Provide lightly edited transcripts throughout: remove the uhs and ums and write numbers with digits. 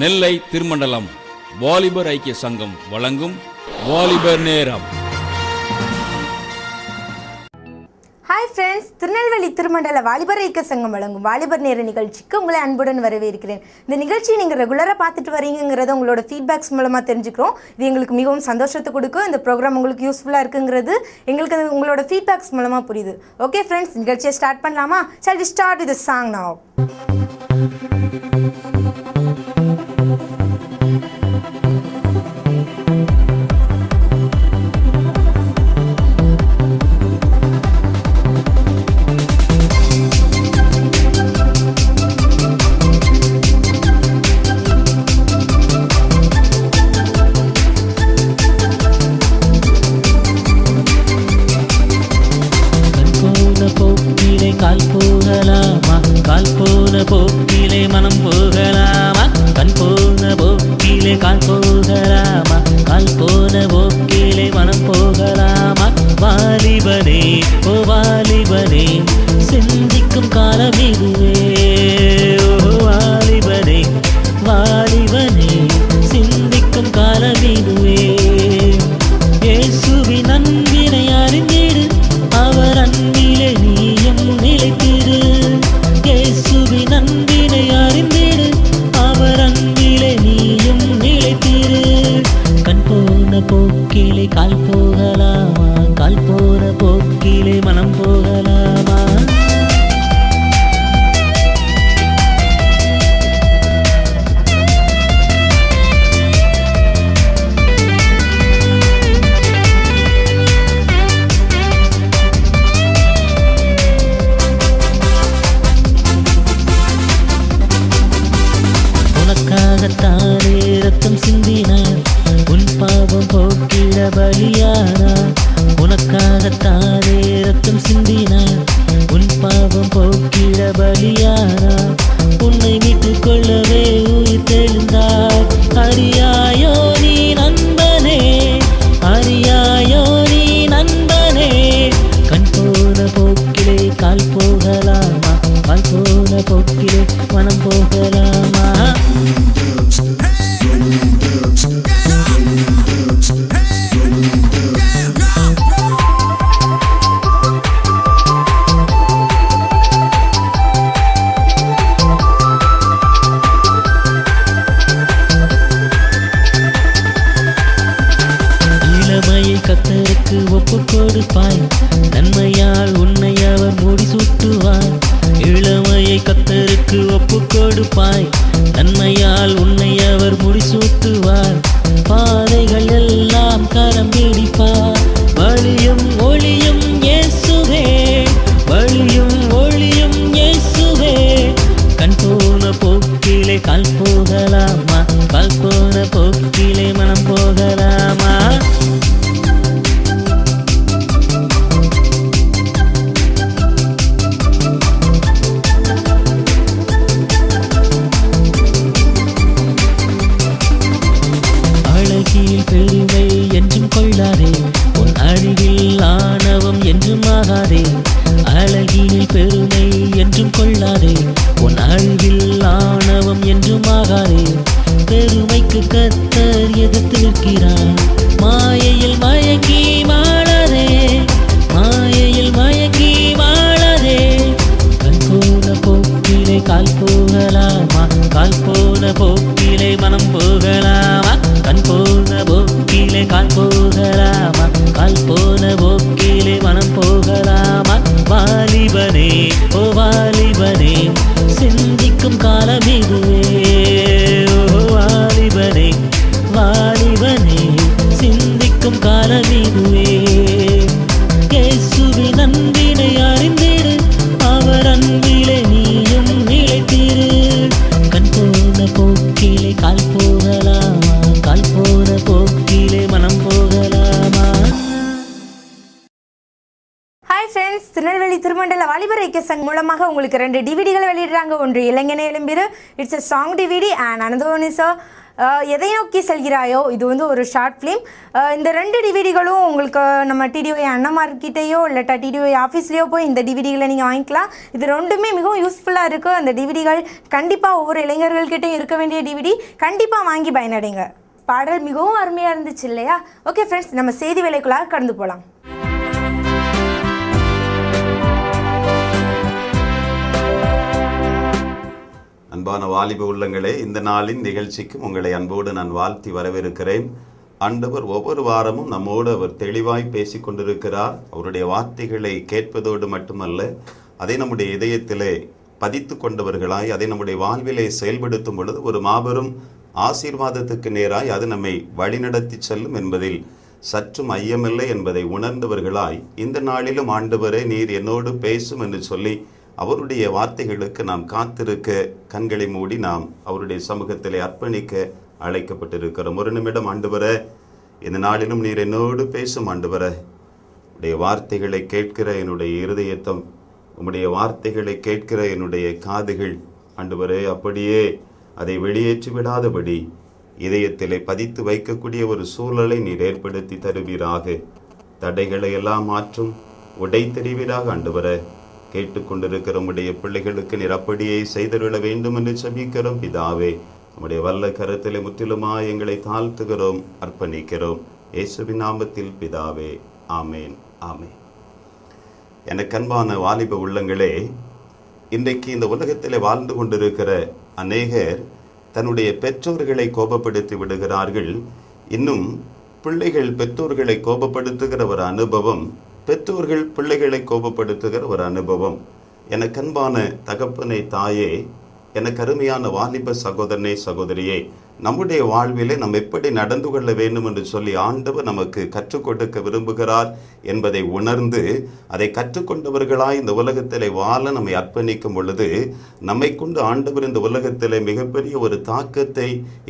நெல்லை திருமண்டலம் வாலிபர் ஐக்கிய சங்கம் வழங்கும் வாலிபர் நேரம். ஹாய் ஃப்ரெண்ட்ஸ், திருநெல்வேலி திருமண்டல வாலிபர் ஐக்கிய சங்கம் வழங்கும் வாலிபர் நேர நிகழ்ச்சிக்கு உங்களை அன்புடன் வரவேற்கிறேன். இந்த நிகழ்ச்சியை நீங்கள் ரெகுலராக பார்த்துட்டு வரீங்கிறத உங்களோட ஃபீட்பேக்ஸ் மூலமாக தெரிஞ்சுக்கிறோம். இது எங்களுக்கு மிகவும் சந்தோஷத்தை கொடுக்கும். இந்த ப்ரோக்ராம் உங்களுக்கு யூஸ்ஃபுல்லாக இருக்குங்கிறது எங்களுக்கு உங்களோட ஃபீட்பேக்ஸ் மூலமாக புரியுது. ஓகே ஃப்ரெண்ட்ஸ், நிகழ்ச்சியை ஸ்டார்ட் பண்ணலாமா? shall we start with the song now? போக்கிலே மனம் போகலாமா? கண் போன போக்கிலே கால் போகலாமா? கால் போன போக்கிலே மனம் போகலாமா? வாலிபனே ஓ வாலிபனே, சிந்திக்கும் காலம் இதுவே. ஓ வாலிபனே வாலிபனே, சிந்திக்கும் காலம் இதுவே. இயேசுவின் அன்பினை அறிந்திடு, அவர் அன்பிலே நீயும் நிலைத்திடு. இயேசுவின் அன்பினை அறிந்திடு, அவர் அன்பிலே நீயும் நிலைத்திரு. கண் போன போக்கிலே கால் போகலாமா? கால் போன போக்கிலே மனம் போகலாமா? உனக்காகத்தானே ரத்தம் சிந்தினார், உன் பாவம் போக்கிட பலியானார். உனக்காகத்தானே ரத்தம் சிந்தினார், உன் பாவம் போக்கிட பலியானார். உன்னை மீட்டுக் கொள்ளவே உயிர் தெழுந்தார். அறியாயோ நீ நண்பனே, அறியாயோ நீ நண்பனே. கண் போன போக்கிலே கால் போகலாமா? கால் போன போக்கிலே மனம் போகலாமா? இளமையை கர்த்தருக்கு ஒப்பு கொடுப்பாய், நன்மையால் உன்னை அவர் முடிசூட்டுவார். இளமையை கர்த்தருக்கு ஒப்பு கொடுப்பாய், நன்மையால் உன்னை அவர் முடிசூட்டுவார். பாதைகள் எல்லாம் கரம் பிடிப்பார். வழியும் ஒளியும் இயேசுவே, வழியும் ஒளியும் இயேசுவே. கண் போன போக்கிலே கால் போகலாமா? கால் போன போக்கிலே மனம் போகலாமா? அழகில் பெருமை என்றும் கொள்ளாதே, உன் அழகில் ஆணவம் என்றும் ஆகாதே. அழகில் பெருமை என்றும் கொள்ளாதே, உன் அழகில் ஆணவம் என்றும் ஆகாதே. பெருமைக்கு கர்த்தர் எதிர்த்து நிற்கிறார். மாயையில் மயங்கி வாழாதே, மாயையில் மயங்கி வாழாதே. கண் போன போக்கிலே கால் போகலாமா? கால் போன போக்கிலே மனம் போகலாமா? கண் போன போக்கிலே கால் போகலாமா? கால் போன போக்கிலே மனம் போகலாமா? வாலிபனே ஓ வாலிபனே, சிந்திக்கும் காலம் இதுவே. ஓ வாலிபனே வாலிபனே, சிந்திக்கும் காலம் இதுவே. இயேசுவின் அன்பினை அறிந்திடு, அவர் அன்பிலே நீயும் நிலைத்திரு. கண் போன போக்கிலே கால் போகலாமா? கால் போன போக்கிலே மனம் போகலாமா? ஹாய் ஃப்ரெண்ட்ஸ், திருநெல்வேலி திருமண்டல வாலிபர் ஐக்கிய சங்கம் மூலமாக உங்களுக்கு 2 டிவிடிகள் வெளியிடுறாங்க. ஒன்று இளைஞனே எழும்பிரு, it's a song DVD, and another one is a எதை நோக்கி செல்கிறாயோ, இது வந்து ஒரு ஷார்ட் ஃபிலிம். இந்த 2 டிவிடிகளும் உங்களுக்கு நம்ம டிடிஒய் அண்ணமார்கிட்டையோ இல்லாட்டா டிடிஒய் ஆஃபீஸ்லேயோ போய் இந்த டிவிடிகளை நீங்கள் வாங்கிக்கலாம். இது ரெண்டுமே மிகவும் யூஸ்ஃபுல்லாக இருக்குது. அந்த டிவிடிகள் கண்டிப்பாக ஒவ்வொரு இளைஞர்கள்கிட்டையும் இருக்க வேண்டிய டிவிடி. கண்டிப்பாக வாங்கி பயனடைங்க. பாடல் மிகவும் அருமையாக இருந்துச்சு இல்லையா? ஓகே ஃப்ரெண்ட்ஸ், நம்ம செய்தி வேலைக்குள்ளாக கடந்து போகலாம். அன்பான வாலிப உள்ளங்களே, இந்த நாளின் நிகழ்ச்சிக்கும் உங்களை அன்போடு நான் வாழ்த்தி வரவேற்கிறேன். ஆண்டவர் ஒவ்வொரு வாரமும் நம்மோடு அவர் தெளிவாய் பேசிக் கொண்டிருக்கிறார். அவருடைய வார்த்தைகளை கேட்பதோடு மட்டுமல்ல, அதை நம்முடைய இதயத்திலே பதித்து கொண்டவர்களாய் அதை நம்முடைய வாழ்விலே செயல்படுத்தும் பொழுது ஒரு மாபெரும் ஆசீர்வாதத்துக்கு நேராய் அது நம்மை வழிநடத்தி செல்லும் என்பதில் சற்றும் ஐயமில்லை என்பதை உணர்ந்தவர்களாய் இந்த நாளிலும் ஆண்டவரே நீர் என்னோடு பேசும் என்று சொல்லி அவருடைய வார்த்தைகளுக்கு நாம் காத்திருக்க கண்களை மூடி நாம் அவருடைய சமூகத்திலே அர்ப்பணிக்க அழைக்கப்பட்டிருக்கிறோம். ஒரு நிமிடம் ஆண்டவரே, இந்த நாளிலும் நீர் என்னோடு பேசும் ஆண்டவரே. உடைய வார்த்தைகளை கேட்கிற என்னுடைய இருதயத்தம், உம்முடைய வார்த்தைகளை கேட்கிற என்னுடைய காதுகள் ஆண்டவரே அப்படியே அதை வெளியேற்றி விடாதபடி இதயத்திலே பதித்து வைக்கக்கூடிய ஒரு சூழலை நீர் ஏற்படுத்தி தருவீராக. தடைகளை எல்லாம் மாற்றும் உடை தெரிவீராக ஆண்டவரே. கேட்டுக்கொண்டிருக்கிற உடைய பிள்ளைகளுக்கு நீர் அப்படியே செய்தருள வேண்டும் என்று செபிக்கிறோம் பிதாவே. நம்முடைய வல்ல கரத்திலே முற்றிலுமாய் எங்களை தாழ்த்துகிறோம், அர்ப்பணிக்கிறோம். இயேசுவின் நாமத்தில் பிதாவே, ஆமேன், ஆமேன். எனக்கு அன்பான வாலிப உள்ளங்களே, இன்றைக்கு இந்த உலகத்திலே வாழ்ந்து கொண்டிருக்கிற அநேகர் தன்னுடைய பெற்றோர்களை கோபப்படுத்தி விடுகிறார்கள். இன்னும் பிள்ளைகள் பெற்றோர்களை கோபப்படுத்துகிற ஒரு அனுபவம், பெற்றோர்கள் பிள்ளைகளை கோபப்படுத்துகிற ஒரு அனுபவம். எனக்கு அன்பான தகப்பனை தாயே, எனக்கு அருமையான வாலிப சகோதரனே சகோதரியே, நம்முடைய வாழ்விலே நாம் எப்படி நடந்து கொள்ள வேண்டும் என்று சொல்லி ஆண்டவர் நமக்கு கற்றுக் கொடுக்க விரும்புகிறார் என்பதை உணர்ந்து அதை கற்றுக்கொண்டவர்களாய் இந்த உலகத்திலே வாழ நம்மை அர்ப்பணிக்கும் பொழுது நம்மை கொண்டு ஆண்டவர் இந்த உலகத்திலே மிகப்பெரிய ஒரு தாக்கத்தை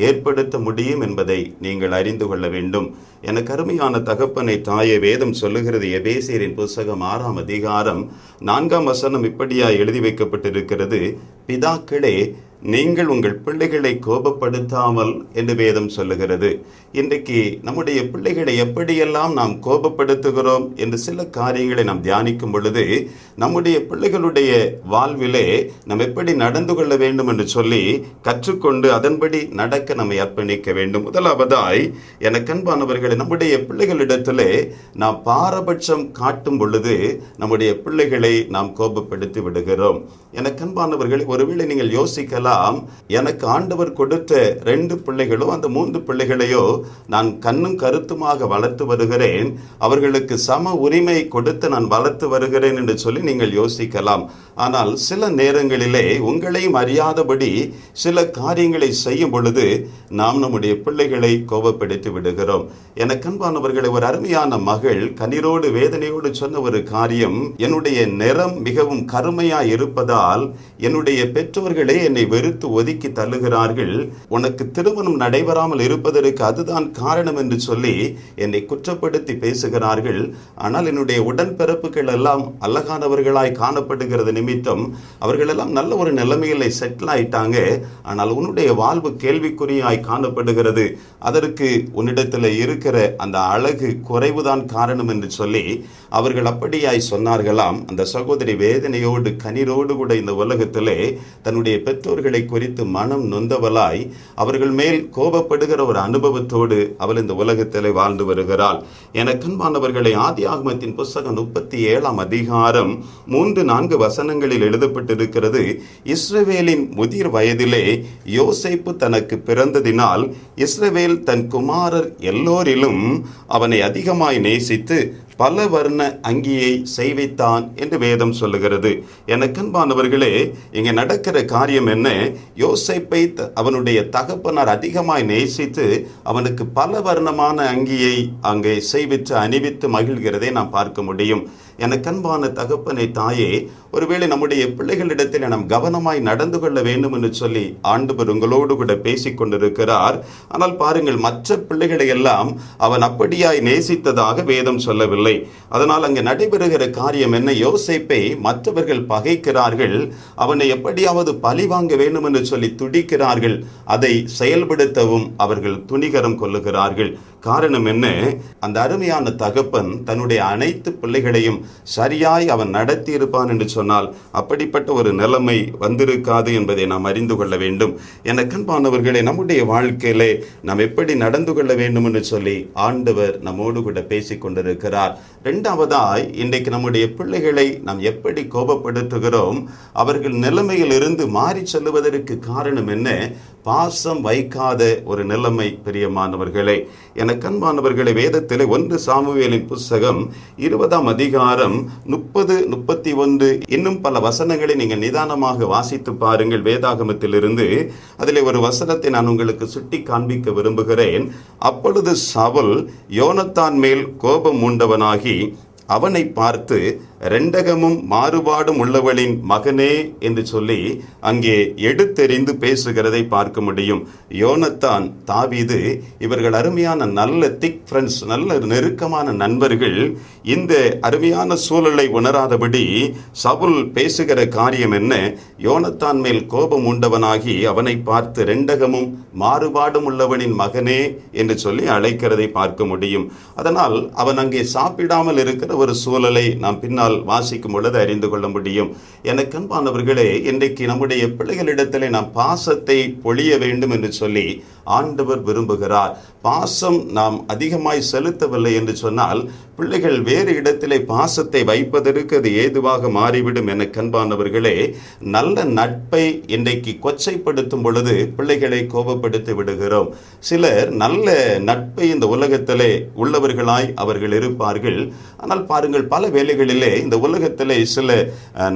ஏற்படுத்த முடியும் என்பதை நீங்கள் அறிந்து கொள்ள வேண்டும். எனக்கு அருமையான தகப்பனை தாயே, வேதம் சொல்லுகிறது, எபேசியரின் புஸ்தகம் 6ஆம் அதிகாரம் 4ஆம் வசனம் இப்படியாய் எழுதி வைக்கப்பட்டிருக்கிறது, பிதாக்களே நீங்கள் உங்கள் பிள்ளைகளை கோபப்படுத்தாமல் என்று வேதம் சொல்லுகிறது. இன்றைக்கு நம்முடைய பிள்ளைகளை எப்படியெல்லாம் நாம் கோபப்படுத்துகிறோம் என்று சில காரியங்களை நாம் தியானிக்கும் பொழுது நம்முடைய பிள்ளைகளுடைய வாழ்விலே நாம் எப்படி நடந்து கொள்ள வேண்டும் என்று சொல்லி கற்றுக்கொண்டு அதன்படி நடக்க நம்மை அர்ப்பணிக்க வேண்டும். முதலாவதாய் எனக்கு அன்பானவர்களை, நம்முடைய பிள்ளைகளிடத்திலே நாம் பாரபட்சம் காட்டும் பொழுது நம்முடைய பிள்ளைகளை நாம் கோபப்படுத்தி விடுகிறோம். எனக்கு அன்பானவர்களை, ஒருவேளை நீங்கள் யோசிக்கலாம், எனக்கு ஆண்டவர் கொடுத்த 2 பிள்ளைகளோ அந்த 3 பிள்ளைகளையோ நான் கண்ணும் கருத்துமாக வளர்த்து வருகிறேன், அவர்களுக்கு சம உரிமை கொடுத்து நான் வளர்த்து வருகிறேன் என்று சொல்லி நீங்கள் யோசிக்கலாம். ஆனால் சில நேரங்களிலே உங்களையும் அறியாதபடி சில காரியங்களை செய்யும் பொழுது நாம் நம்முடைய பிள்ளைகளை கோபப்படுத்தி விடுகிறோம். எனக்கு அன்பானவர்களை, ஒரு அருமையான மகள் கண்ணீரோடு வேதனையோடு சொன்ன ஒரு காரியம், என்னுடைய நிறம் மிகவும் கருமையாய் இருப்பதால் என்னுடைய பெற்றோர்களே என்னை வெறுத்து ஒதுக்கி தள்ளுகிறார்கள், உனக்கு திருமணம் நடைபெறாமல் இருப்பதற்கு அதுதான் காரணம் என்று சொல்லி என்னை குற்றப்படுத்தி பேசுகிறார்கள். ஆனால் என்னுடைய உடன்பிறப்புகள் எல்லாம் அழகானவர்களாய் காணப்படுகிறது நிமித்தம் அவர்களெல்லாம் நல்ல ஒரு நிலைமையில செட்டில் ஆயிட்டாங்க. ஆனால் உன்னுடைய வாழ்வு கேள்விக்குறியாய் காணப்படுகிறது, அதற்கு உன்னிடத்தில் இருக்கிற அந்த அழகு குறைவுதான் காரணம் என்று சொல்லி அவர்கள் அப்படியாய் சொன்னார்களாம். அந்த சகோதரி வேதனையோடு கண்ணீரோடு கூட இந்த உலகத்திலே தன்னுடைய பெற்றோர்களை குறித்து மனம் நொந்தவளாய் அவர்கள் மேல் கோபப்படுகிற ஒரு அனுபவத்தோடு அவள் இந்த உலகத்திலே வாழ்ந்து வருகிறாள். எனக்கு அன்பானவர்களை, ஆதியாகமத்தின் புஸ்தகம் 37ஆம் அதிகாரம் 3-4 வசனங்களில் எழுதப்பட்டிருக்கிறது, இஸ்ரவேலின் முதிர் வயதிலே யோசேப்பு தனக்கு பிறந்ததினால் இஸ்ரவேல் தன் குமாரர் எல்லோரிலும் அவனை அதிகமாய் நேசித்து பல வர்ண அங்கியை செய்வித்தான் என்று வேதம் சொல்லுகிறது. எனக்கு அன்பானவர்களே, இங்கே நடக்கிற காரியம் என்ன? யோசேப்பை அவனுடைய தகப்பனார் அதிகமாய் நேசித்து அவனுக்கு பல வர்ணமான அங்கியை அங்கே செய்வித்து அணிவித்து மகிழ்கிறதை நாம் பார்க்க முடியும். எனக்கு அன்பான தகப்பனை தாயே, ஒருவேளை நம்முடைய பிள்ளைகளிடத்தில் நாம் கவனமாய் நடந்து கொள்ள வேண்டும் என்று சொல்லி ஆண்டவர் உங்களோடு கூட பேசிக் கொண்டிருக்கிறார். ஆனால் பாருங்கள், மற்ற பிள்ளைகளை எல்லாம் அவன் அப்படியாய் நேசித்ததாக வேதம் சொல்லவில்லை. அதனால் அங்கே நடைபெறுகிற காரியம் என்ன? யோசேப்பை மற்றவர்கள் பகைக்கிறார்கள், அவனை எப்படியாவது பழி வாங்க வேண்டும் என்று சொல்லி துடிக்கிறார்கள். அதை செயல்படுத்தவும் அவர்கள் துணிகரம் கொள்ளுகிறார்கள். காரணம் என்ன? அந்த அருமையான தகப்பன் தன்னுடைய அனைத்து பிள்ளைகளையும் சரியாய் அவன் நடத்தி இருப்பான் என்று சொன்னால் அப்படிப்பட்ட ஒரு நிலைமை வந்திருக்காது என்பதை நாம் அறிந்து கொள்ள வேண்டும். என கண்பானவர்களே, நம்முடைய வாழ்க்கையிலே நாம் எப்படி நடந்து கொள்ள வேண்டும் என்று சொல்லி ஆண்டவர் நம்மோடு கூட பேசிக் கொண்டிருக்கிறார். இரண்டாவதாய், இன்றைக்கு நம்முடைய பிள்ளைகளை நாம் எப்படி கோபப்படுத்துகிறோம்? அவர்கள் நிலைமையில் இருந்து மாறி செல்லுவதற்கு காரணம் என்ன? பாசம் வைக்காத ஒரு நிலைமை. பிரியமானவர்களே, எனக்கு அன்பானவர்களே, வேதத்திலே 1 சாமுவேலின் புஸ்தகம் 20ஆம் அதிகாரம் 30, 31 இன்னும் பல வசனங்களை நீங்கள் நிதானமாக வாசித்து பாருங்கள். வேதாகமத்திலிருந்து அதிலே ஒரு வசனத்தை நான் உங்களுக்கு சுட்டி காண்பிக்க விரும்புகிறேன். அப்பொழுது சவுல் யோனத்தான் மேல் கோபம் மூண்டவனாகி அவனை பார்த்து, ரெண்டகமும் மாறுபாடும் உள்ளவளின் மகனே என்று சொல்லி அங்கே எடுத்தெறிந்து பேசுகிறதை பார்க்க முடியும். யோனத்தான், தாவீது இவர்கள் அருமையான நல்ல திக் ஃப்ரெண்ட்ஸ், நல்ல நெருக்கமான நண்பர்கள். இந்த அருமையான சூழலை உணராதபடி சவுல் பேசுகிற காரியம் என்ன? யோனத்தான் மேல் கோபம் உண்டவனாகி அவனை பார்த்து ரெண்டகமும் மாறுபாடும் உள்ளவனின் மகனே என்று சொல்லி அழைக்கிறதை பார்க்க முடியும். அதனால் அவன் அங்கே சாப்பிடாமல் இருக்கிற ஒரு சூழலை நாம் பின்னால் வாசிக்கும் பொழுது அறிந்து கொள்ள முடியும். எனக்கு அன்பானவர்களே, இன்றைக்கு நம்முடைய பிள்ளைகளிடத்திலே நாம் பாசத்தை பொழிய வேண்டும் என்று சொல்லி ஆண்டவர் விரும்புகிறார். பாசம் நாம் அதிகமாய் செலுத்தவில்லை என்று சொன்னால் பிள்ளைகள் வேறு இடத்திலே பாசத்தை வைப்பதற்கு அது ஏதுவாக மாறிவிடும். என கண்பானவர்களே, நல்ல நட்பை இன்றைக்கு கொச்சைப்படுத்தும் பொழுது பிள்ளைகளை கோபப்படுத்தி விடுகிறோம். சிலர் நல்ல நட்பை இந்த உலகத்திலே உள்ளவர்களாய் அவர்கள் இருப்பார்கள். ஆனால் பாருங்கள், பல வேளைகளிலே இந்த உலகத்திலே சில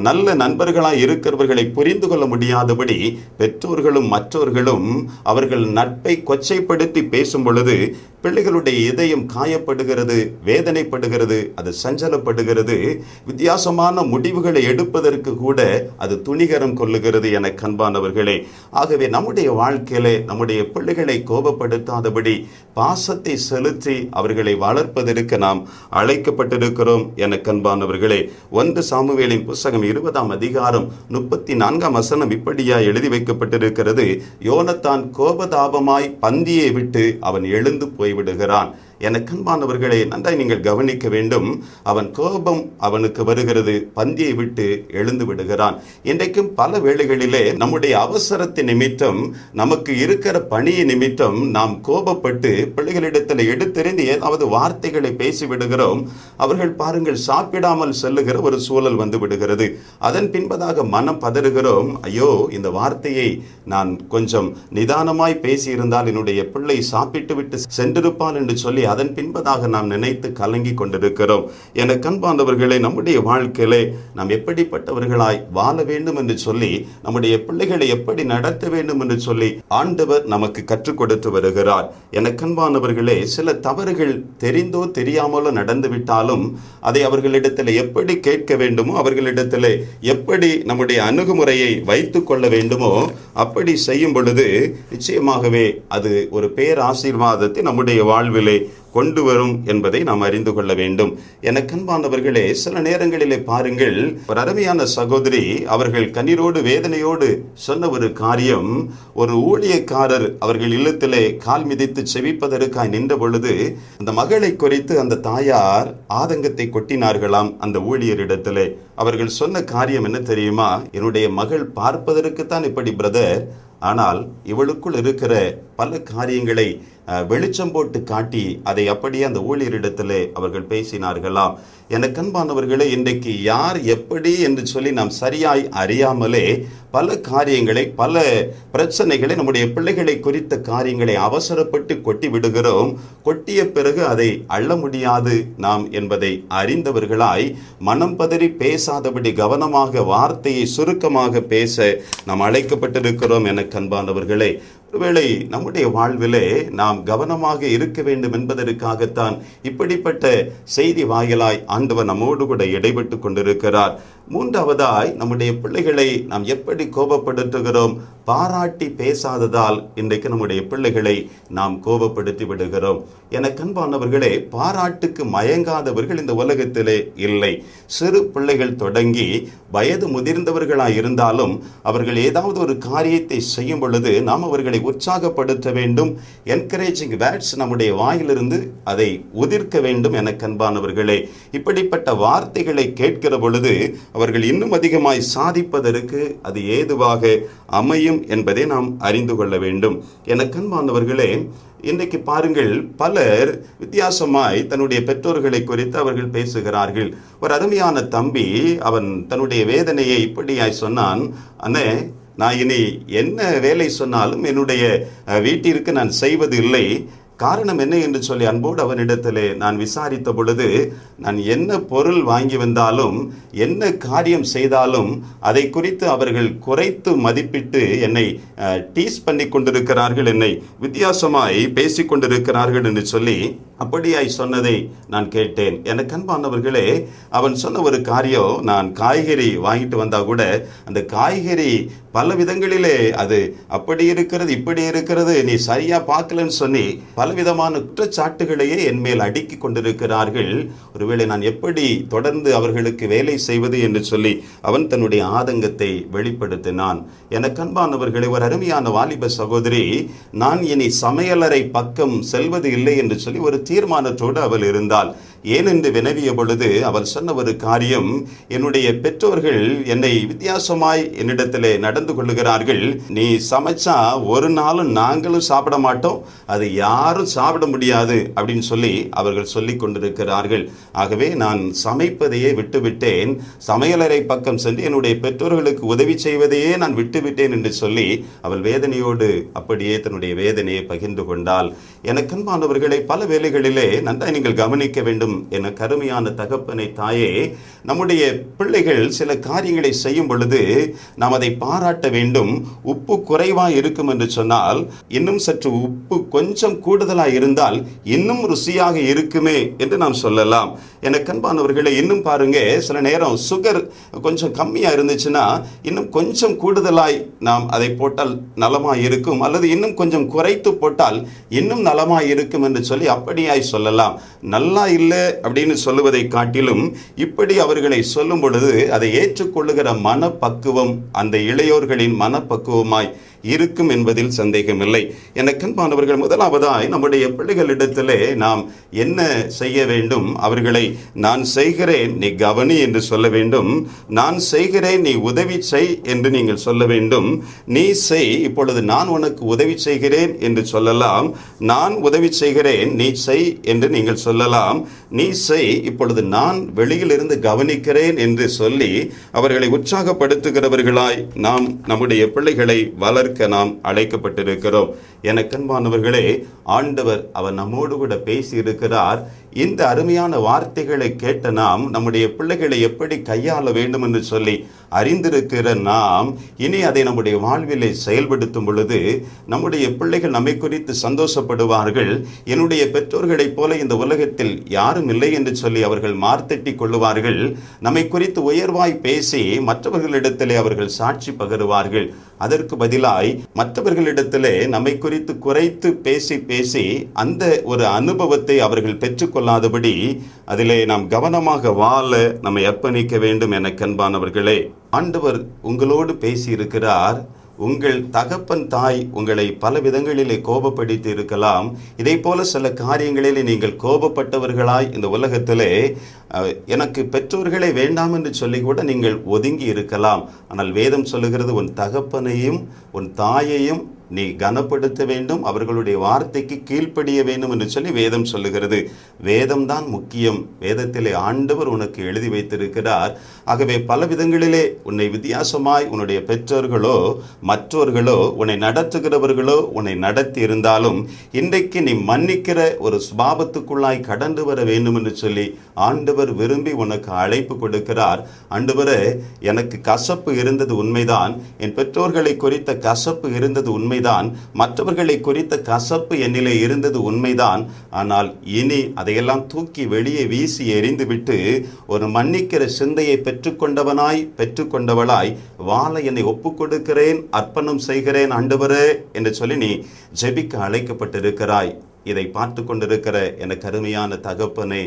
நல்ல நண்பர்களாய் இருக்கிறவர்களை புரிந்து கொள்ள முடியாதபடி பெற்றோர்களும் மற்றவர்களும் அவர்கள் நட்பை கொச்சைப்படுத்தி பேசும் பொழுது பிள்ளைகளுடைய இதயம் காயப்படுகிறது, வேதனைப்படுகிறது, அது சஞ்சலப்படுகிறது. வித்தியாசமான முடிவுகளை எடுப்பதற்கு கூட அது துணிகரம் கொள்ளுகிறது. என கண்பானவர்களே, ஆகவே நம்முடைய வாழ்க்கையிலே நம்முடைய பிள்ளைகளை கோபப்படுத்தாதபடி பாசத்தை செலுத்தி அவர்களை வளர்ப்பதற்கு நாம் அழைக்கப்பட்டிருக்கிறோம். என கண்பானவர்களே, 1 சாமுவேலின் புஸ்தகம் 20ஆம் அதிகாரம் 34ஆம் வசனம் இப்படியா எழுதி வைக்கப்பட்டிருக்கிறது. யோனத்தான் கோபதாபமாய் பந்தியை விட்டு அவன் எழுந்து போய்விடுகிறான். எனக்கு அன்பானவர்களே, நன்றாய் நீங்கள் கவனிக்க வேண்டும். அவன் கோபம் அவனுக்கு வருகிறது, பந்தியை விட்டு எழுந்து விடுகிறான். இன்றைக்கும் பல வேளைகளிலே நம்முடைய அவசரத்தின் நிமித்தம், நமக்கு இருக்கிற பணியை நிமித்தம் நாம் கோபப்பட்டு பிள்ளைகளிடத்தில் எடுத்தெறிந்து ஏதாவது வார்த்தைகளை பேசிவிடுகிறோம். அவர்கள் பாருங்கள், சாப்பிடாமல் செல்லுகிற ஒரு சூழல் வந்து விடுகிறது. அதன் பின்பதாக மனம் பதறுகிறோம். ஐயோ, இந்த வார்த்தையை நான் கொஞ்சம் நிதானமாய் பேசியிருந்தால் என்னுடைய பிள்ளை சாப்பிட்டு விட்டு சென்றிருப்பான் என்று சொல்லி அதன் பின்பதாக நாம் நினைத்து கலங்கி கொண்டிருக்கிறோம். என கண்பார்ந்தவர்களே, நம்முடைய வாழ்க்கையிலே நாம் எப்படிப்பட்டவர்களாய் வாழ வேண்டும் என்று சொல்லி, நம்முடைய பிள்ளைகளை எப்படி நடத்த வேண்டும் என்று சொல்லி ஆண்டவர் நமக்கு கற்றுக் கொடுத்து வருகிறார். என கண்பார்ந்தவர்களே, சில தவறுகள் தெரிந்தோ தெரியாமலோ நடந்துவிட்டாலும் அதை அவர்களிடத்தில் எப்படி கேட்க வேண்டுமோ, அவர்களிடத்தில் எப்படி நம்முடைய அணுகுமுறையை வைத்துக் கொள்ள வேண்டுமோ அப்படி செய்யும் பொழுது நிச்சயமாகவே அது ஒரு பேராசீர்வாதத்தை நம்முடைய வாழ்விலே கொண்டு வரும் என்பதை நாம் அறிந்து கொள்ள வேண்டும். எனக்கு அன்பானவர்களே, சில நேரங்களிலே பாருங்கள், ஒரு அருமையான சகோதரி அவர்கள் கண்ணீரோடு வேதனையோடு சொன்ன ஒரு காரியம், ஒரு ஊழியக்காரர் அவர்கள் இல்லத்திலே கால் மிதித்து செவிப்பதற்காய் நின்ற பொழுது அந்த மகளை குறித்து அந்த தாயார் ஆதங்கத்தை கொட்டினார்களாம் அந்த ஊழியரிடத்திலே. அவர்கள் சொன்ன காரியம் என்ன தெரியுமா? என்னுடைய மகள் பார்ப்பதற்குத்தான் இப்படி பிரதர், ஆனால் இவளுக்குள் இருக்கிற பல காரியங்களை வெளிச்சம் போட்டு காட்டி அதை அப்படியே அந்த ஊழியரிடத்திலே அவர்கள் பேசினார்களாம். எனக்கு அன்பானவர்களே, இன்றைக்கு யார் எப்படி என்று சொல்லி நாம் சரியாய் அறியாமலே பல காரியங்களை, பல பிரச்சனைகளை, நம்முடைய பிள்ளைகளை குறித்த காரியங்களை அவசரப்பட்டு கொட்டி விடுகிறோம். கொட்டிய பிறகு அதை அள்ள முடியாது நாம் என்பதை அறிந்தவர்களாய் மனம் பதறி பேசாதபடி கவனமாக வார்த்தையை சுருக்கமாக பேச நாம் அழைக்கப்பட்டிருக்கிறோம். எனக்கு அன்பானவர்களே, ஒருவேளை நம்முடைய வாழ்விலே நாம் கவனமாக இருக்க வேண்டும் என்பதற்காகத்தான் இப்படிப்பட்ட செய்தி வாயிலாய் ஆண்டவர் நம்மோடு கூட இடைப்பட்டு கொண்டிருக்கிறார். மூன்றாவதாய், நம்முடைய பிள்ளைகளை நாம் எப்படி கோபப்படுத்துகிறோம்? பாராட்டி பேசாததால் இன்றைக்கு நம்முடைய பிள்ளைகளை நாம் கோபப்படுத்தி விடுகிறோம். எனக்கு அன்பானவர்களே, பாராட்டுக்கு மயங்காதவர்கள் இந்த உலகத்திலே இல்லை. சிறு பிள்ளைகள் தொடங்கி வயது முதிர்ந்தவர்களாய் இருந்தாலும் அவர்கள் ஏதாவது ஒரு காரியத்தை செய்யும் பொழுது நாம் அவர்களை உற்சாகப்படுத்த வேண்டும். என்கரேஜிங் வேர்ட்ஸ் நம்முடைய வாயிலிருந்து அதை உதிர்க்க வேண்டும். எனக்கு அன்பானவர்களே, இப்படிப்பட்ட வார்த்தைகளை கேட்கிற பொழுது அவர்கள் இன்னும் அதிகமாய் சாதிப்பதற்கு அது ஏதுவாக அமையும் என்பதை நாம் அறிந்து கொள்ள வேண்டும். எனக்கு அன்பானவர்களே, இன்றைக்கு பாருங்கள், பலர் வித்தியாசமாய் தன்னுடைய பெற்றோர்களை குறித்து அவர்கள் பேசுகிறார்கள். ஒரு அருமையான தம்பி, அவன் தன்னுடைய வேதனையை இப்படியாய் சொன்னான். அண்ணே, நான் இனி என்ன வேலை சொன்னாலும் என்னுடைய வீட்டிற்கு நான் செய்வது இல்லை. காரணம் என்ன என்று சொல்லி அன்போடு அவனிடத்திலே நான் விசாரித்த பொழுது, நான் என்ன பொருள் வாங்கி வந்தாலும் என்ன காரியம் செய்தாலும் அதை குறித்து அவர்கள் குறைத்து மதிப்பிட்டு என்னை டீஸ் பண்ணி கொண்டிருக்கிறார்கள், என்னை வித்தியாசமாய் பேசி கொண்டிருக்கிறார்கள் என்று சொல்லி அப்படியாய் சொன்னதை நான் கேட்டேன். எனக்கு அன்பானவர்களே, அவன் சொன்ன ஒரு காரியம், நான் காய்கறி வாங்கிட்டு வந்தா கூட அந்த காய்கறி பல விதங்களிலே அது அப்படி இருக்கிறது இப்படி இருக்கிறது, நீ சரியா பார்க்கலன்னு சொல்லி பலவிதமான குற்றச்சாட்டுகளையே என் மேல் அடுக்கி கொண்டிருக்கிறார்கள். ஒருவேளை நான் எப்படி தொடர்ந்து அவர்களுக்கு வேலை செய்வது என்று சொல்லி அவன் தன்னுடைய ஆதங்கத்தை வெளிப்படுத்தினான். எனக்கு அன்பானவர்களே, ஒரு அருமையான வாலிப சகோதரி, நான் இனி சமையலறை பக்கம் செல்வது இல்லை என்று சொல்லி ஒரு தீர்மானத்தோடு அவள் இருந்தாள். ஏனென்று வினவிய பொழுது அவள் சொன்ன ஒரு காரியம், என்னுடைய பெற்றோர்கள் என்னை வித்தியாசமாய் என்னிடத்திலே நடந்து கொள்ளுகிறார்கள். நீ சமைச்சா ஒரு நாளும் நாங்களும் சாப்பிட மாட்டோம், அது யாரும் சாப்பிட முடியாது அப்படின்னு சொல்லி அவர்கள் சொல்லி கொண்டிருக்கிறார்கள். ஆகவே நான் சமைப்பதையே விட்டுவிட்டேன், சமையலறை பக்கம் சென்று என்னுடைய பெற்றோர்களுக்கு உதவி செய்வதையே நான் விட்டுவிட்டேன் என்று சொல்லி அவள் வேதனையோடு அப்படியே தன்னுடைய வேதனையை பகிர்ந்து கொண்டாள். எனக்கு அன்பானவர்களை, பல வேளைகளிலே நன்றாக நீங்கள் கவனிக்க வேண்டும். என கருமையான தகப்பனை, தாயே, நம்முடைய பிள்ளைகள் சில காரியங்களை செய்யும் பொழுது நாம் அதை பாராட்ட வேண்டும். உப்பு குறைவாக இருக்கும் என்று சொன்னால் இன்னும் சற்று உப்பு கொஞ்சம் கூடுதலாக இருந்தால் இன்னும் ருசியாக இருக்குமே என்று நாம் சொல்லலாம். எனக்கு அன்பானவர்களை, இன்னும் பாருங்க, சில நேரம் சுகர் கொஞ்சம் கம்மியா இருந்துச்சுன்னா இன்னும் கொஞ்சம் கூடுதலாய் நாம் அதை போட்டால் நலமாய் இருக்கும், அல்லது இன்னும் கொஞ்சம் குறைத்து போட்டால் இன்னும் நலமாய் இருக்கும் என்று சொல்லி அப்படியாய் சொல்லலாம். நல்லா இல்லை அப்படின்னு சொல்லுவதை காட்டிலும் இப்படி அவர்களை சொல்லும் பொழுது அதை ஏற்றுக்கொள்ளுகிற மனப்பக்குவம் அந்த இளையோர்களின் மனப்பக்குவமாய் இருக்கும் என்பதில் சந்தேகமில்லை. எனக்கு அன்பானவர்கள், முதலாவதாய் நம்முடைய பிள்ளைகளிடத்திலே நாம் என்ன செய்ய வேண்டும்? அவர்களை நான் செய்கிறேன் நீ கவனி என்று சொல்ல வேண்டும். நான் செய்கிறேன் நீ உதவி செய் என்று நீங்கள் சொல்ல வேண்டும். நீ செய், இப்பொழுது நான் உனக்கு உதவி செய்கிறேன் என்று சொல்லலாம். நான் உதவி செய்கிறேன் நீ செய் என்று நீங்கள் சொல்லலாம். நீ செய், இப்பொழுது நான் வெளியில் இருந்து கவனிக்கிறேன் என்று சொல்லி அவர்களை உற்சாகப்படுத்துகிறவர்களாய் நாம் நம்முடைய பிள்ளைகளை வளர்க்க நாம் அழைக்கப்பட்டிருக்கிறோம். எனக்கு அன்பானவர்களே, ஆண்டவர் அவர் நம்மோடு கூட பேசி இருக்கிறார். இந்த அருமையான வார்த்தைகளை கேட்ட நாம் நம்முடைய பிள்ளைகளை எப்படி கையாள வேண்டும் என்று சொல்லி அறிந்திருக்கிற நாம் இனி அதை நம்முடைய வாழ்விலே செயல்படுத்தும் பொழுது நம்முடைய பிள்ளைகள் நம்மை குறித்து சந்தோஷப்படுவார்கள். என்னுடைய பெற்றோர்களைப் போல இந்த உலகத்தில் யாரும் இல்லை என்று சொல்லி அவர்கள் மார்த்தட்டி கொள்ளுவார்கள். நம்மை குறித்து உயர்வாய் பேசி மற்றவர்களிடத்திலே அவர்கள் சாட்சி பகருவார்கள். அதற்கு பதிலாய் மற்றவர்களிடத்திலே நம்மை குறித்து குறைத்து பேசி பேசி அந்த ஒரு அனுபவத்தை அவர்கள் பெற்றுக்கொள்ளாதபடி அதிலே நாம் கவனமாக வாழ நம்மை அர்ப்பணிக்க வேண்டும். என அன்பானவர்களே, ஆண்டவர் உங்களோடு பேசி இருக்கிறார். உங்கள் தகப்பன் தாய் உங்களை பல விதங்களிலே கோபப்படுத்தி இருக்கலாம். இதை போல சில காரியங்களிலே நீங்கள் கோபப்பட்டவர்களாய் இந்த உலகத்திலே எனக்கு பெற்றோர்களே வேண்டாம் என்று சொல்லி கூட நீங்கள் ஒதுங்கி இருக்கலாம். ஆனால் வேதம் சொல்லுகிறது, உன் தகப்பனையும் உன் தாயையும் நீ கனப்படுத்த வேண்டும், அவர்களுடைய வார்த்தைக்கு கீழ்ப்படிய வேண்டும் என்று சொல்லி வேதம் சொல்லுகிறது. வேதம்தான் முக்கியம். வேதத்திலே ஆண்டவர் உனக்கு எழுதி வைத்திருக்கிறார். ஆகவே பல விதங்களிலே உன்னை வித்தியாசமாய் உன்னுடைய பெற்றோர்களோ மற்றவர்களோ உன்னை நடத்துகிறவர்களோ உன்னை நடத்தி இருந்தாலும் இன்றைக்கு நீ மன்னிக்கிற ஒரு சுபாவத்துக்குள்ளாய் கடந்து வர வேண்டும் என்று சொல்லி ஆண்டவர் விரும்பி உனக்கு அழைப்பு கொடுக்கிறார். ஆண்டவரே, எனக்கு கசப்பு இருந்தது உண்மைதான், என் பெற்றோர்களை குறித்த கசப்பு இருந்தது உண்மை உண்மைதான், மற்றவர்களை குறித்த கசப்பு என்னிலே இருந்தது உண்மைதான். ஆனால் இனி அதையெல்லாம் தூக்கி வெளியே வீசி எறிந்துவிட்டு ஒரு மன்னிக்கிற சிந்தையை பெற்றுக்கொண்டவளாய் வாழ என்னை ஒப்புக் கொடுக்கிறேன், அர்ப்பணம் செய்கிறேன் ஆண்டவரே என்று சொல்லி நீ ஜெபிக்க அழைக்கப்பட்டிருக்கிறாய். இதை பார்த்து கொண்டிருக்கிற எனக்கு அருமையான தகப்பனே,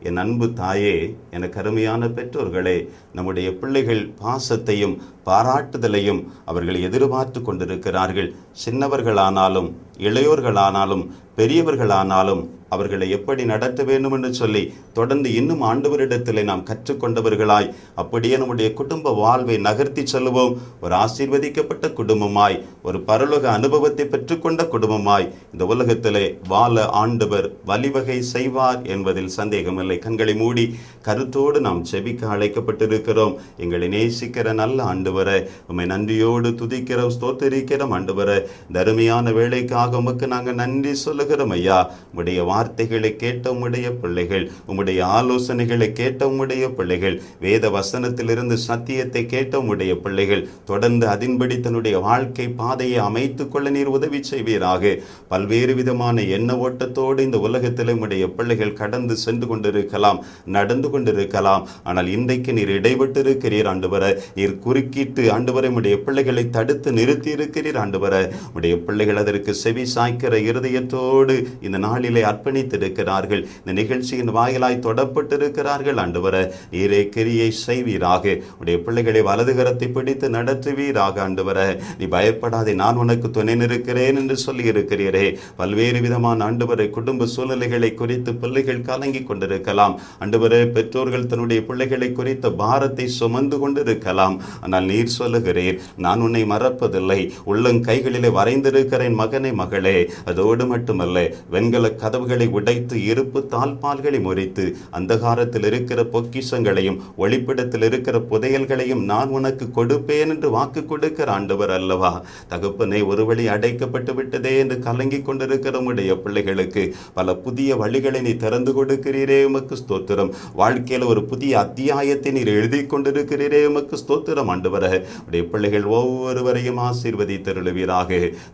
என் அன்பு தாயே, எனக்கு அருமையான பெற்றோர்களே, நம்முடைய பிள்ளைகள் பாசத்தையும் பாராட்டுதலையும் அவர்கள் எதிர்பார்த்து கொண்டிருக்கிறார்கள். சின்னவர்களானாலும் இளையோர்களானாலும் பெரியவர்களானாலும் அவர்களை எப்படி நடத்த வேண்டும் என்று சொல்லி தொடர்ந்து இன்னும் ஆண்டவரிடத்திலே நாம் கற்றுக்கொண்டவர்களாய் அப்படியே நம்முடைய குடும்ப வாழ்வை நகர்த்தி செல்வோம். ஒரு ஆசீர்வதிக்கப்பட்ட குடும்பமாய், ஒரு பரலோக அனுபவத்தை பெற்றுக்கொண்ட குடும்பமாய் இந்த உலகத்திலே வாழ ஆண்டவர் வழிவகை செய்வார் என்பதில் சந்தேகமில்லை. கண்களை மூடி கருத்தோடு நாம் ஜெபிக்க அழைக்கப்பட்டிருக்கிறோம். எங்களை நேசிக்கிற நல்ல ஆண்டவரே, உம்மை நன்றியோடு துதிக்கிறோம், ஸ்தோத்திரிக்கிறோம் ஆண்டவரே. இந்த அருமையான வேலைக்காக உமக்கு நாங்கள் நன்றி சொல்லுகிறோம் ஐயா. உம்முடைய வார்த்தைகளை கேட்ட உம்முடைய பிள்ளைகள், உம்முடைய ஆலோசனைகளை கேட்ட உம்முடைய பிள்ளைகள், வேத வசனத்திலிருந்து சத்தியத்தை கேட்ட உம்முடைய பிள்ளைகள் தொடர்ந்து அதின்படி தன்னுடைய வாழ்க்கை பாதையை அமைத்துக் கொள்ள நீர் உதவி செய்வீராக. பல்வேறு விதமான எண்ண ஓட்டத்தோடு இந்த உலகத்தில் உம்முடைய பிள்ளைகள் கடந்து சென்று கொண்டிருக்கலாம், நடந்து கொண்டிருக்கலாம். ஆனால் இன்றைக்கு நீர் இடைபெற்றிருக்கிறீர் ஆண்டவரே. நீர் குறுக்கிட்டு ஆண்டவரை உம்முடைய பிள்ளைகளை தடுத்து நிறுத்தி இருக்கிறீர் ஆண்டவரே. உம்முடைய பிள்ளைகள் அதற்கு செவி சாய்க்கிற இருதயத்தோடு இந்த நாளிலே அர்ப்பணித்திருக்கிறார்கள். இந்த நிகழ்ச்சியின் வாயிலாய் தொடப்பட்டிருக்கிறார்கள் ஆண்டவரே. நீரே கிரியை செய்வீராக. உடைய பிள்ளைகளை வலது கரத்தை பிடித்து நடத்துவீராக ஆண்டவரே. நீ பயப்படாதே, நான் உனக்கு துணை நிற்கிறேன் என்று சொல்லி இருக்கிறீரே. பல்வேறு விதமான ஆண்டவரை குடும்ப சூழ்நிலைகளை குறித்து பிள்ளைகள் கலங்கி கொண்டிருக்கலாம் ஆண்டவரே. பெற்றோர்கள் தன்னுடைய பிள்ளைகளை குறித்த பாரத்தை சுமந்து கொண்டிருக்கலாம். ஆனால் நீர் சொல்லுகிறீர், நான் உன்னை மறப்பதில்லை, உள்ளங்கைகளிலே வரைந்திருக்கிறேன் மகனே மகளே. அதோடு மட்டுமல்ல, வெண்கல கதவுகளை உடைத்து இருப்பு தாழ்பால்களை முறித்து அந்தகாரத்தில் இருக்கிற பொக்கிஷங்களையும் ஒளிப்பிடத்தில் இருக்கிற புதையல்களையும் நான் உனக்கு கொடுப்பேன் என்று வாக்கு கொடுக்கிற ஆண்டவர் அல்லவா. தகப்பனை ஒரு வழி அடைக்கப்பட்டு விட்டதே என்று கலங்கி கொண்டிருக்கிற உடைய பிள்ளைகளுக்கு பல புதிய வழிகளை நீ திறந்து கொடுக்கிறீரே, உமக்கு ஸ்தோத்திரம். வாழ்க்கையில் ஒரு புதிய அத்தியாயத்தை நீர் எழுதி கொண்டிருக்கிறீரே, உமக்கு ஸ்தோத்திரம் ஆண்டவரே. உடைய பிள்ளைகள் ஒவ்வொருவரையும் ஆசீர்வதித்தருளுவீராக.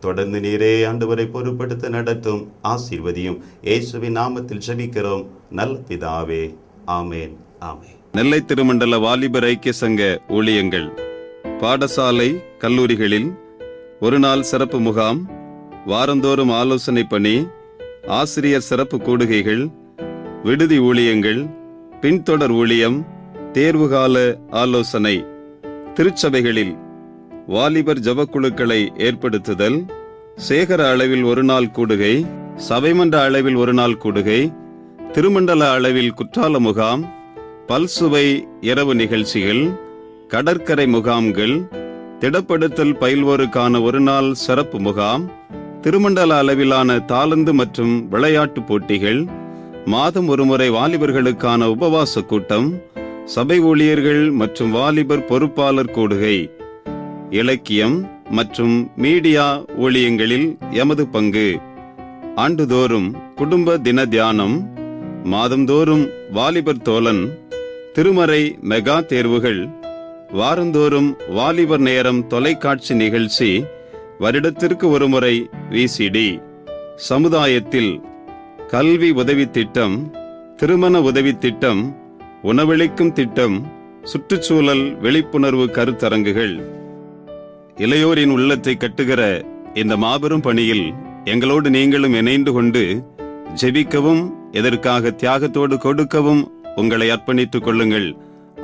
தொடர்ந்து நீரே ஆண்டவரை பொறுப்படுத்த நடத்தும், ஆசீர்வதியும். இயேசுவின் நாமத்தில் ஜெபிக்கிறோம் நல்ல பிதாவே, ஆமேன், ஆமேன். நெல்லை திருமண்டல வாலிபர் ஐக்கிய சங்க ஊழியங்கள். பாடசாலை கல்லூரிகளில் ஒரு நாள் சிறப்பு முகாம், வாரந்தோறும் ஆலோசனை பணி, ஆசிரியர் சிறப்பு கூடுகைகள், விடுதி ஊழியங்கள், பின்தொடர் ஊழியம், தேர்வுகால ஆலோசனை. திருச்சபைகளில் வாலிபர் ஜபக்குழுக்களை ஏற்படுத்துதல், சேகர அளவில் ஒரு நாள் கூடுகை, சபைமன்ற அளவில் ஒரு நாள் கூடுகை, திருமண்டல அளவில் குற்றால முகாம், பல்சுவை இரவு நிகழ்ச்சிகள், கடற்கரை முகாம்கள், திடப்படுத்தல் பயில்வோருக்கான ஒரு நாள் சிறப்பு முகாம், திருமண்டல அளவிலான தாளந்து மற்றும் விளையாட்டு போட்டிகள், மாதம் ஒருமுறை வாலிபர்களுக்கான உபவாச கூட்டம், சபை ஊழியர்கள் மற்றும் வாலிபர் பொறுப்பாளர் கூடுகை, இலக்கியம் மற்றும் மீடியா ஊழியங்களில் எமது பங்கு. ஆண்டுதோறும் குடும்ப தின தியானம், மாதந்தோறும் வாலிபர் தோழன், திருமறை மெகா தேர்வுகள், வாரந்தோறும் வாலிபர் நேரம் தொலைக்காட்சி நிகழ்ச்சி, வருடத்திற்கு ஒருமுறை விசிடி. சமுதாயத்தில் கல்வி உதவி திட்டம், திருமண உதவி திட்டம், உணவளிக்கும் திட்டம், சுற்றுச்சூழல் விழிப்புணர்வு கருத்தரங்குகள். இளையோரின் உள்ளத்தை கட்டுகிற இந்த மாபெரும் பணியில் எங்களோடு நீங்களும் இணைந்து கொண்டு ஜெபிக்கவும் இதற்காக தியாகத்தோடு கொடுக்கவும் உங்களை அர்ப்பணித்துக் கொள்ளுங்கள்.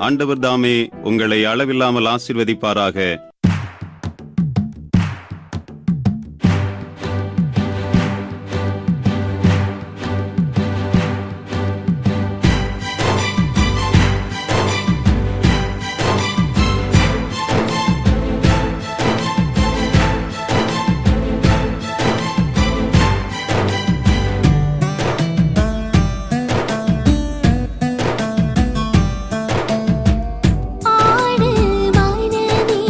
ஆண்டவர் தாமே உங்களை அளவில்லாமல் ஆசீர்வதிப்பாராக. ஆடு வானமே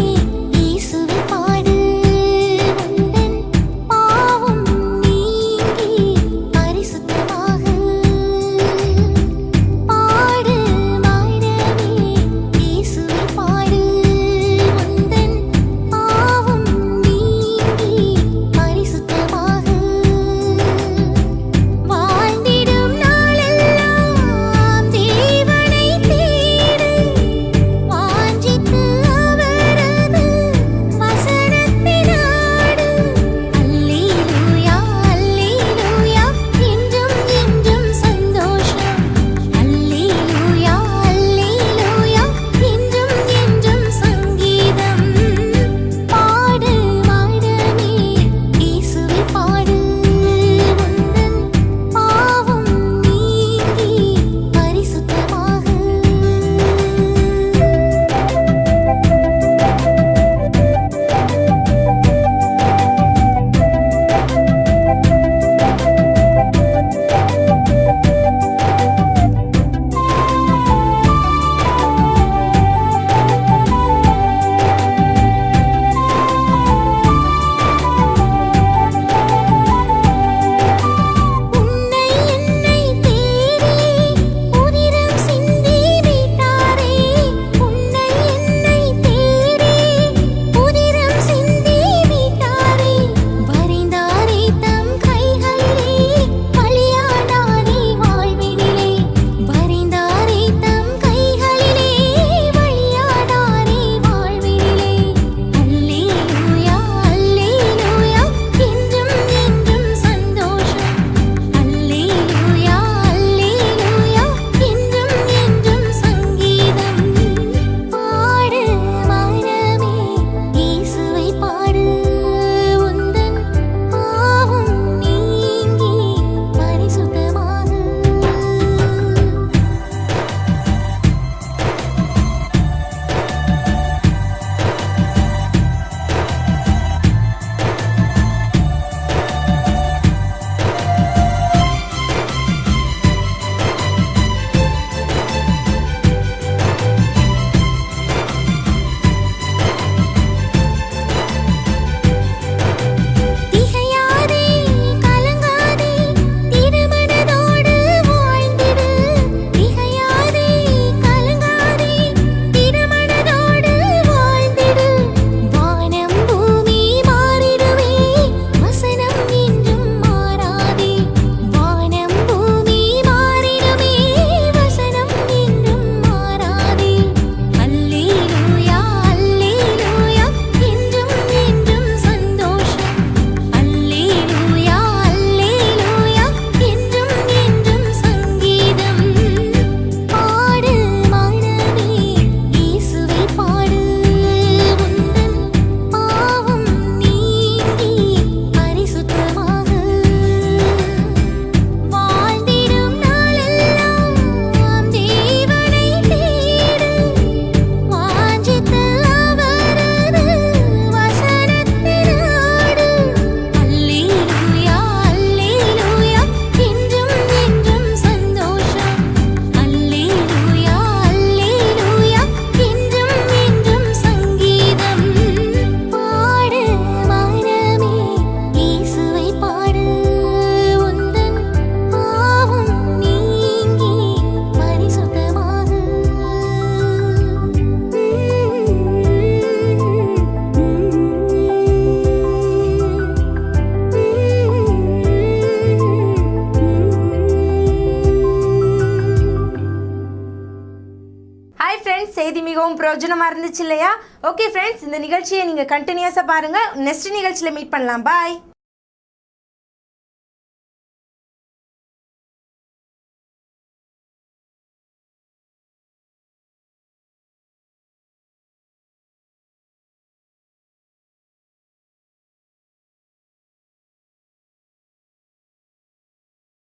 ஹாய் ஃப்ரெண்ட்ஸ், செய்தி மிகவும் பிரயோஜனமாக இருந்துச்சு இல்லையா? ஓகே ஃப்ரெண்ட்ஸ், இந்த நிகழ்ச்சியை நீங்கள் கண்டினியூஸாக பாருங்கள். நெக்ஸ்ட் நிகழ்ச்சியில் மீட் பண்ணலாம். பாய்.